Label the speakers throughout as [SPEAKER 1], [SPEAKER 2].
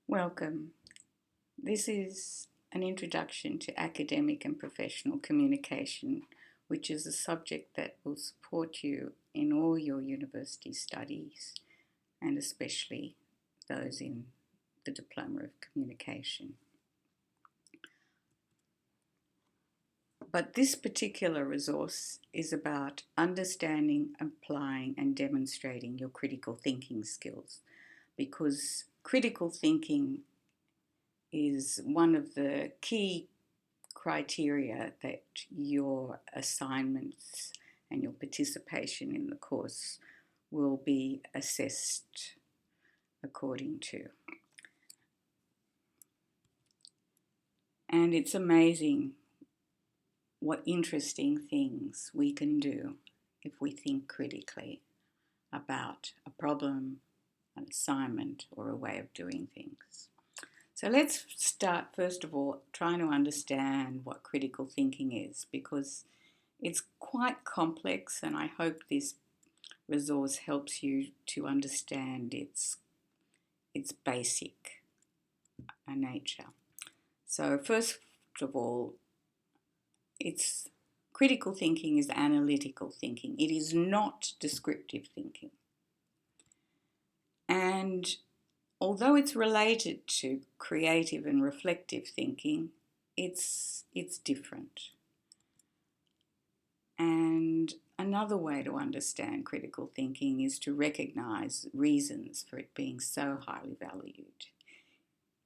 [SPEAKER 1] Welcome. This is an introduction to academic and professional communication, which is a subject that will support you in all your university studies and especially those in the Diploma of Communication. But this particular resource is about understanding, applying, and demonstrating your critical thinking skills, because critical thinking is one of the key criteria that your assignments and your participation in the course will be assessed according to. And it's amazing what interesting things we can do if we think critically about a problem, an assignment, or a way of doing things. So let's start, first of all, trying to understand what critical thinking is, because it's quite complex, and I hope this resource helps you to understand its basic nature. So first of all, critical thinking is analytical thinking. It is not descriptive thinking. And although it's related to creative and reflective thinking, it's different. And another way to understand critical thinking is to recognize reasons for it being so highly valued.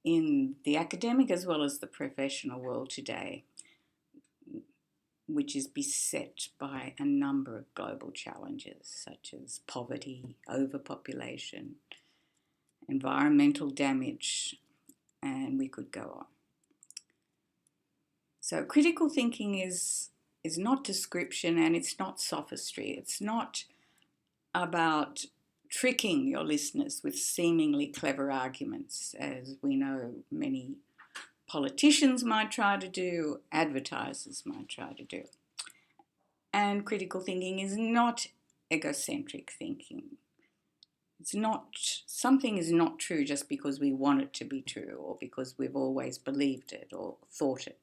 [SPEAKER 1] In the academic as well as the professional world today, which is beset by a number of global challenges such as poverty, overpopulation, environmental damage, and we could go on. So critical thinking is not description, and it's not sophistry. It's not about tricking your listeners with seemingly clever arguments, as we know many politicians might try to do, advertisers might try to do. And critical thinking is not egocentric thinking. Something is not true just because we want it to be true or because we've always believed it or thought it.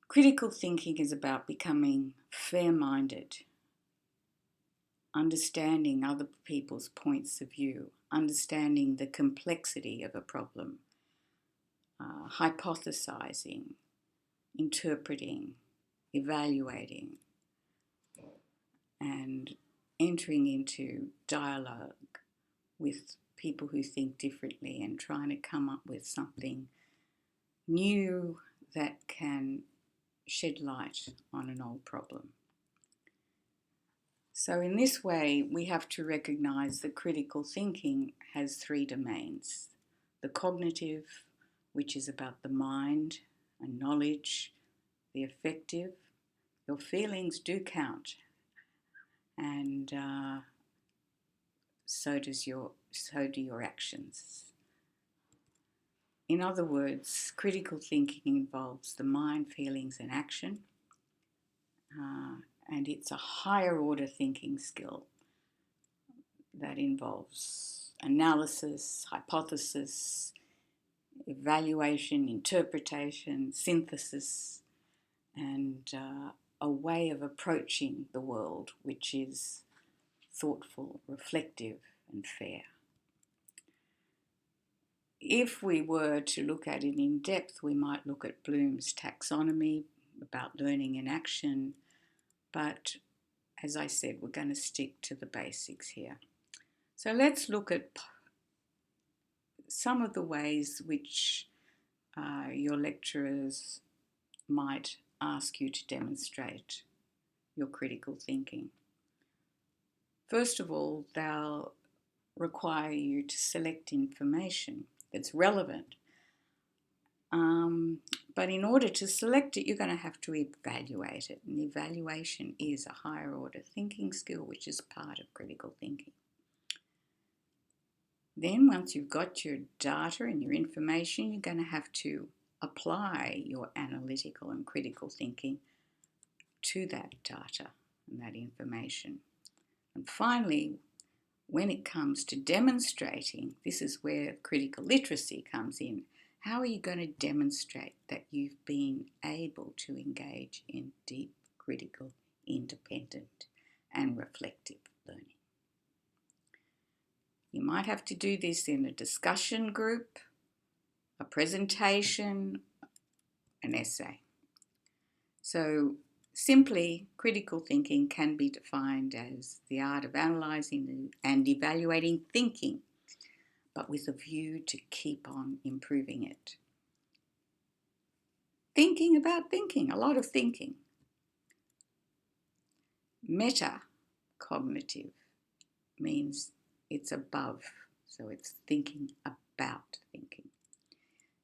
[SPEAKER 1] Critical thinking is about becoming fair-minded, understanding other people's points of view, understanding the complexity of a problem, hypothesizing, interpreting, evaluating, and entering into dialogue with people who think differently and trying to come up with something new that can shed light on an old problem. So in this way, we have to recognize that critical thinking has three domains. The cognitive, which is about the mind and knowledge. The affective, your feelings do count, and so do your actions. In other words, critical thinking involves the mind, feelings, and action, and it's a higher order thinking skill that involves analysis, hypothesis, evaluation, interpretation, synthesis, and a way of approaching the world which is thoughtful, reflective, and fair. If we were to look at it in depth, we might look at Bloom's taxonomy about learning and action, but as I said, we're going to stick to the basics here. So let's look at some of the ways which your lecturers might ask you to demonstrate your critical thinking. First of all, they'll require you to select information that's relevant. But in order to select it, you're going to have to evaluate it. And evaluation is a higher order thinking skill, which is part of critical thinking. Then once you've got your data and your information, you're going to have to apply your analytical and critical thinking to that data and that information. And finally, when it comes to demonstrating, this is where critical literacy comes in. How are you going to demonstrate that you've been able to engage in deep, critical, independent, and reflective learning? You might have to do this in a discussion group, a presentation, an essay. So simply, critical thinking can be defined as the art of analysing and evaluating thinking, but with a view to keep on improving it. Thinking about thinking, a lot of thinking. Metacognitve means it's above, so it's thinking about thinking.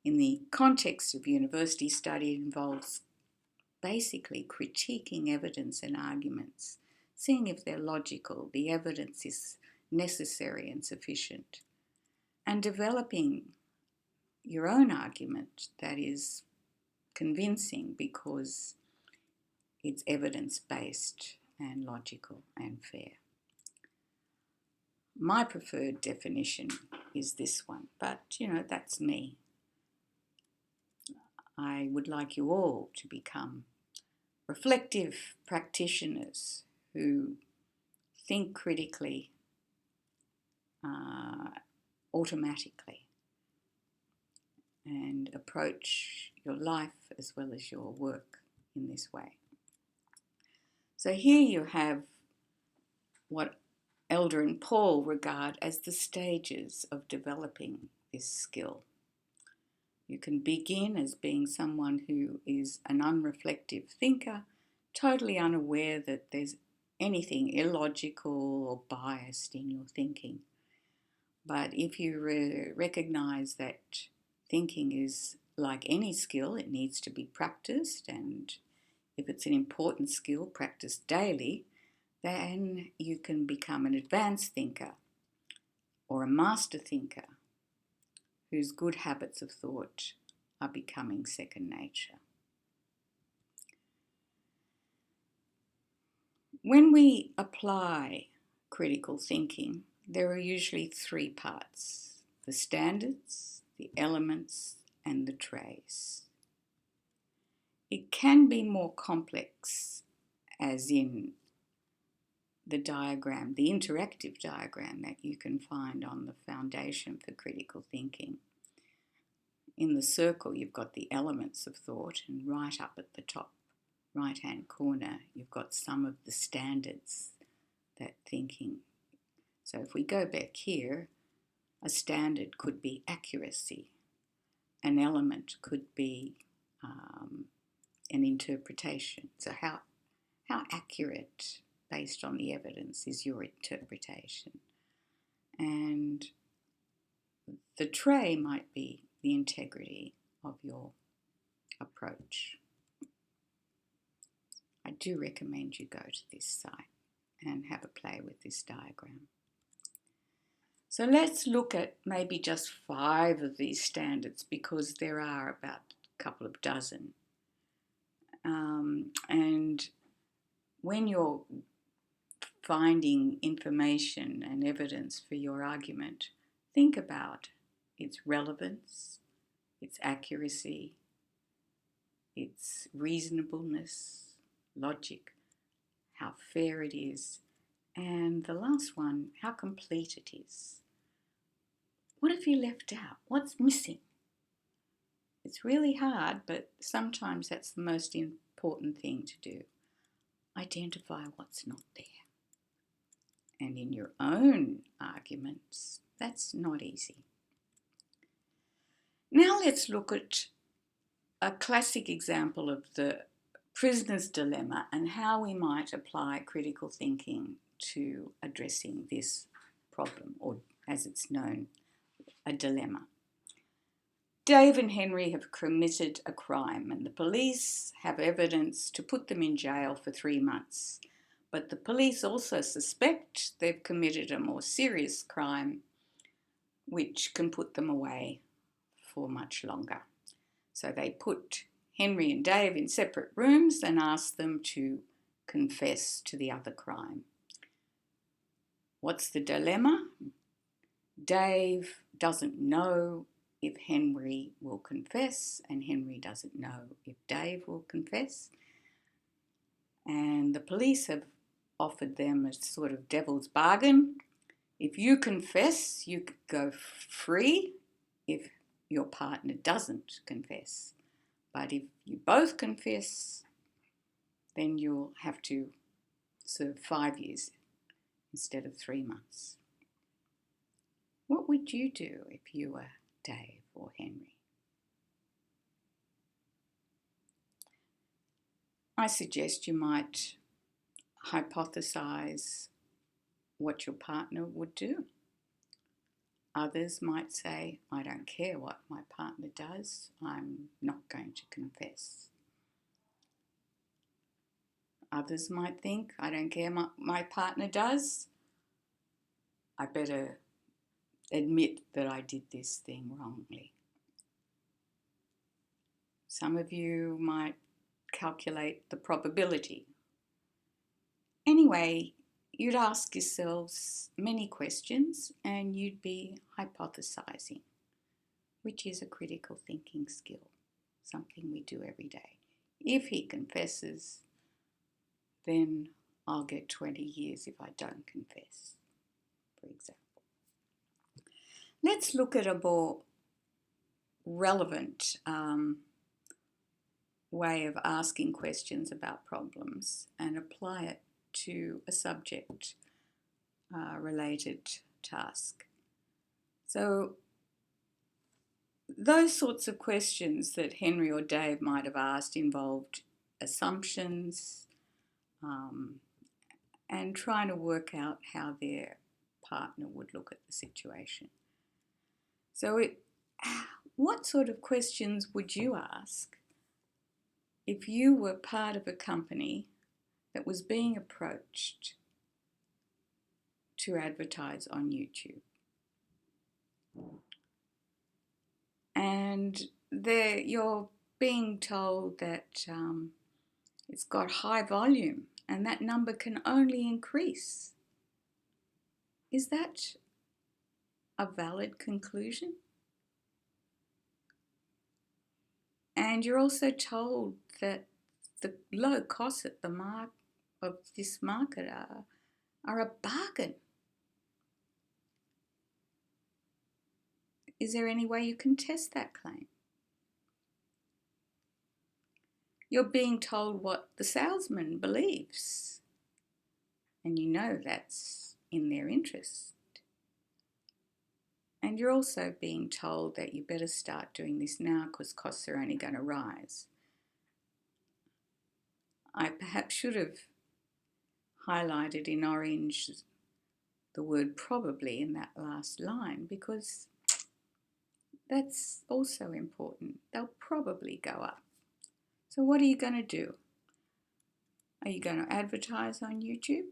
[SPEAKER 1] In the context of university study, it involves basically critiquing evidence and arguments, seeing if they're logical, the evidence is necessary and sufficient, and developing your own argument that is convincing because it's evidence-based and logical and fair. My preferred definition is this one, but that's me. I would like you all to become reflective practitioners who think critically automatically and approach your life as well as your work in this way. So here you have what Elder and Paul regard as the stages of developing this skill. You can begin as being someone who is an unreflective thinker, totally unaware that there's anything illogical or biased in your thinking. But if you recognize that thinking is like any skill, it needs to be practiced, and if it's an important skill, practiced daily, then you can become an advanced thinker or a master thinker whose good habits of thought are becoming second nature. When we apply critical thinking, there are usually three parts: the standards, the elements, and the trays. It can be more complex, as in the diagram, the interactive diagram that you can find on the Foundation for Critical Thinking. In the circle, you've got the elements of thought, and right up at the top right-hand corner, you've got some of the standards that thinking. So if we go back here, a standard could be accuracy. An element could be an interpretation. So how accurate, based on the evidence, is your interpretation? And the tray might be the integrity of your approach. I do recommend you go to this site and have a play with this diagram. So let's look at maybe just 5 of these standards, because there are about a couple of dozen. And when you're finding information and evidence for your argument, think about its relevance, its accuracy, its reasonableness, logic, how fair it is, and the last one, how complete it is. What have you left out? What's missing? It's really hard, but sometimes that's the most important thing to do. Identify what's not there. And in your own arguments, that's not easy. Now let's look at a classic example of the prisoner's dilemma and how we might apply critical thinking to addressing this problem, or as it's known, a dilemma. Dave and Henry have committed a crime, and the police have evidence to put them in jail for 3 months. But the police also suspect they've committed a more serious crime, which can put them away for much longer. So they put Henry and Dave in separate rooms and ask them to confess to the other crime. What's the dilemma? Dave doesn't know if Henry will confess, and Henry doesn't know if Dave will confess. And the police have offered them a sort of devil's bargain. If you confess, you go free if your partner doesn't confess. But if you both confess, then you'll have to serve 5 years instead of 3 months. What would you do if you were Dave or Henry? I suggest you might hypothesize what your partner would do. Others might say, I don't care what my partner does, I'm not going to confess. Others might think, I don't care what my partner does, I better admit that I did this thing wrongly. Some of you might calculate the probability. Anyway, you'd ask yourselves many questions and you'd be hypothesizing, which is a critical thinking skill, something we do every day. If he confesses, then I'll get 20 years if I don't confess, for example. Let's look at a more relevant way of asking questions about problems and apply it to a subject related task. So those sorts of questions that Henry or Dave might have asked involved assumptions and trying to work out how their partner would look at the situation. So what sort of questions would you ask if you were part of a company that was being approached to advertise on YouTube? And you're being told that it's got high volume and that number can only increase. Is that a valid conclusion? And you're also told that the low costs at the of this market are a bargain. Is there any way you can test that claim? You're being told what the salesman believes, and you know that's in their interest. And you're also being told that you better start doing this now because costs are only going to rise. I perhaps should have highlighted in orange the word probably in that last line because that's also important. They'll probably go up. So what are you going to do? Are you going to advertise on YouTube?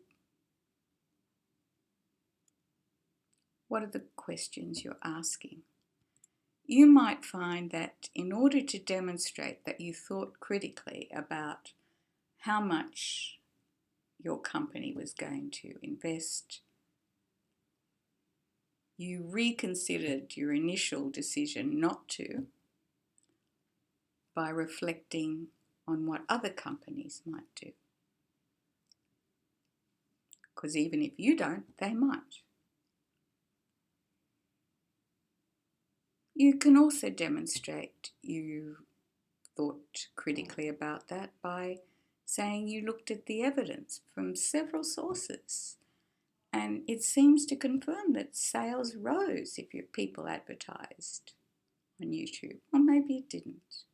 [SPEAKER 1] What are the questions you're asking? You might find that in order to demonstrate that you thought critically about how much your company was going to invest, you reconsidered your initial decision not to by reflecting on what other companies might do. Because even if you don't, they might. You can also demonstrate you thought critically about that by saying you looked at the evidence from several sources and it seems to confirm that sales rose if your people advertised on YouTube. Or maybe it didn't,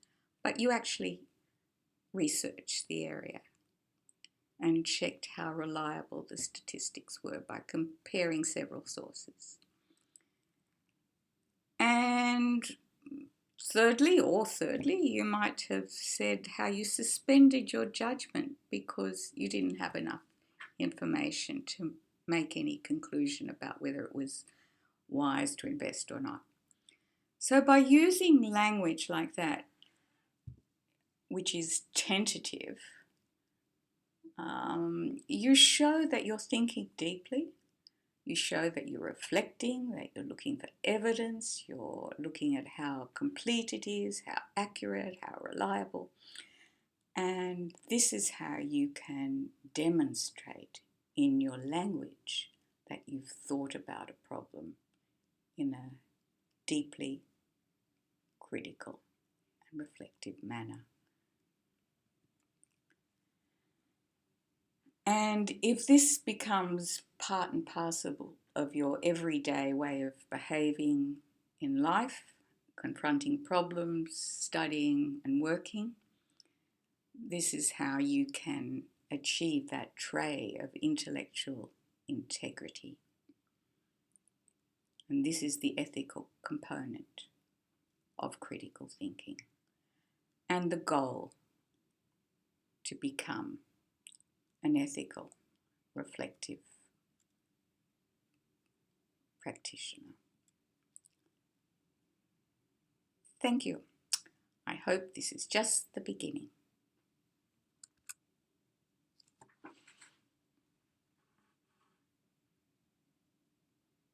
[SPEAKER 1] but you actually researched the area and checked how reliable the statistics were by comparing several sources. And thirdly, you might have said how you suspended your judgment because you didn't have enough information to make any conclusion about whether it was wise to invest or not. So by using language like that, which is tentative, you show that you're thinking deeply You show that you're reflecting, that you're looking for evidence, you're looking at how complete it is, how accurate, how reliable. And this is how you can demonstrate in your language that you've thought about a problem in a deeply critical and reflective manner. And if this becomes part and parcel of your everyday way of behaving in life, confronting problems, studying and working, this is how you can achieve that trait of intellectual integrity. And this is the ethical component of critical thinking. And the goal to become an ethical, reflective practitioner. Thank you. I hope this is just the beginning.